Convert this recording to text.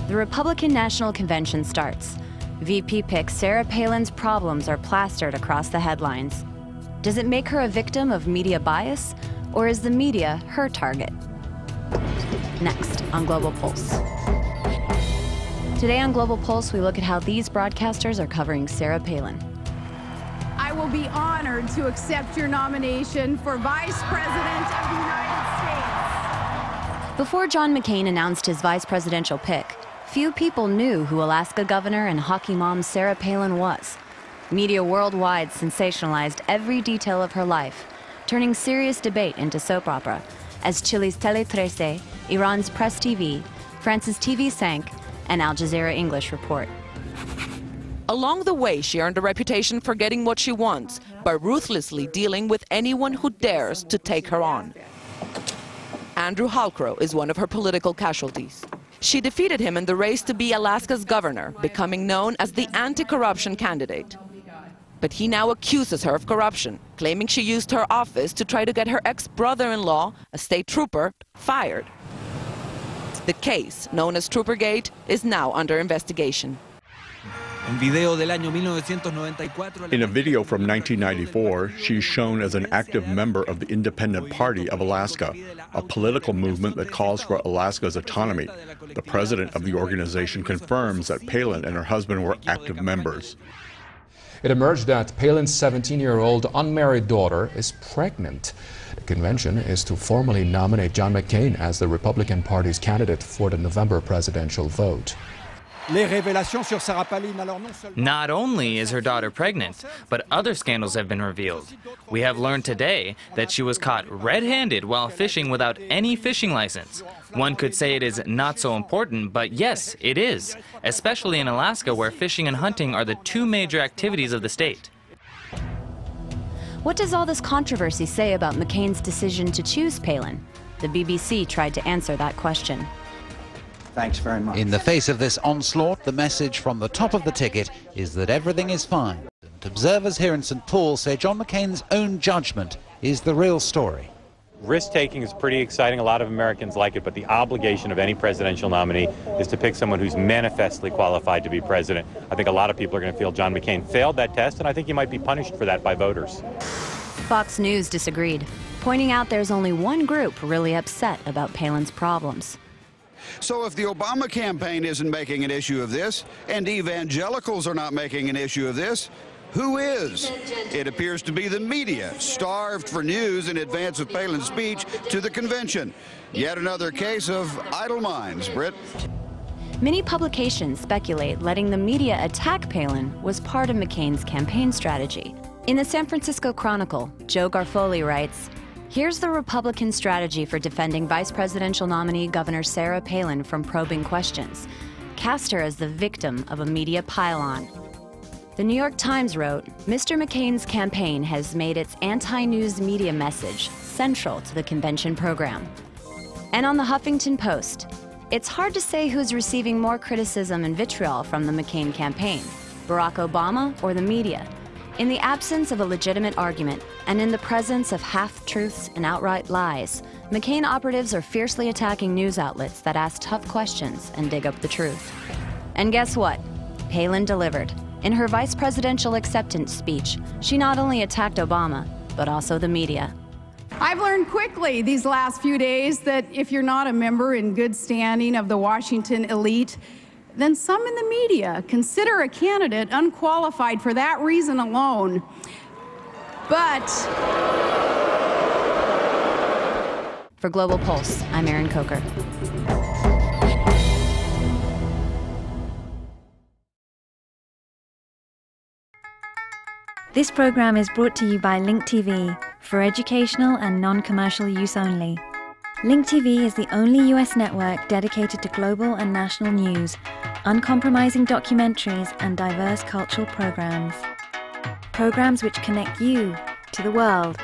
The Republican National Convention starts. VP pick Sarah Palin's problems are plastered across the headlines. Does it make her a victim of media bias, or is the media her target? Next on Global Pulse. Today on Global Pulse, we look at how these broadcasters are covering Sarah Palin. I will be honored to accept your nomination for Vice President of the United States. Before John McCain announced his vice presidential pick, few people knew who Alaska governor and hockey mom Sarah Palin was. Media worldwide sensationalized every detail of her life, turning serious debate into soap opera, as Chile's Tele, Iran's Press TV, France's TV 5, and Al Jazeera English report. Along the way, she earned a reputation for getting what she wants, by ruthlessly dealing with anyone who dares to take her on. Andrew Halcrow is one of her political casualties. She defeated him in the race to be Alaska's governor, becoming known as the anti-corruption candidate. But he now accuses her of corruption, claiming she used her office to try to get her ex-brother-in-law, a state trooper, fired. The case, known as Troopergate, is now under investigation. In a video from 1994, she's shown as an active member of the Independent Party of Alaska, a political movement that calls for Alaska's autonomy. The president of the organization confirms that Palin and her husband were active members. It emerged that Palin's 17-year-old unmarried daughter is pregnant. The convention is to formally nominate John McCain as the Republican Party's candidate for the November presidential vote. Not only is her daughter pregnant, but other scandals have been revealed. We have learned today that she was caught red-handed while fishing without any fishing license. One could say it is not so important, but yes, it is, especially in Alaska where fishing and hunting are the two major activities of the state. What does all this controversy say about McCain's decision to choose Palin? The BBC tried to answer that question. Thanks very much. In the face of this onslaught, the message from the top of the ticket is that everything is fine. And observers here in St. Paul say John McCain's own judgment is the real story. Risk-taking is pretty exciting. A lot of Americans like it, but the obligation of any presidential nominee is to pick someone who's manifestly qualified to be president. I think a lot of people are going to feel John McCain failed that test, and I think he might be punished for that by voters. Fox News disagreed, pointing out there's only one group really upset about Palin's problems. So if the Obama campaign isn't making an issue of this, and evangelicals are not making an issue of this, who is? It appears to be the media, starved for news in advance of Palin's speech to the convention. Yet another case of idle minds, Britt. Many publications speculate letting the media attack Palin was part of McCain's campaign strategy. In the San Francisco Chronicle, Joe Garofoli writes, "Here's the Republican strategy for defending vice presidential nominee Governor Sarah Palin from probing questions. Cast her as the victim of a media pile-on." The New York Times wrote, "Mr. McCain's campaign has made its anti-news media message central to the convention program." And on the Huffington Post, "It's hard to say who's receiving more criticism and vitriol from the McCain campaign, Barack Obama or the media. In the absence of a legitimate argument, and in the presence of half-truths and outright lies, McCain operatives are fiercely attacking news outlets that ask tough questions and dig up the truth." And guess what? Palin delivered. In her vice presidential acceptance speech, she not only attacked Obama, but also the media. I've learned quickly these last few days that if you're not a member in good standing of the Washington elite, then some in the media consider a candidate unqualified for that reason alone. But for Global Pulse, I'm Erin Coker. This program is brought to you by Link TV for educational and non-commercial use only. Link TV is the only US network dedicated to global and national news, uncompromising documentaries, and diverse cultural programs. Programs which connect you to the world.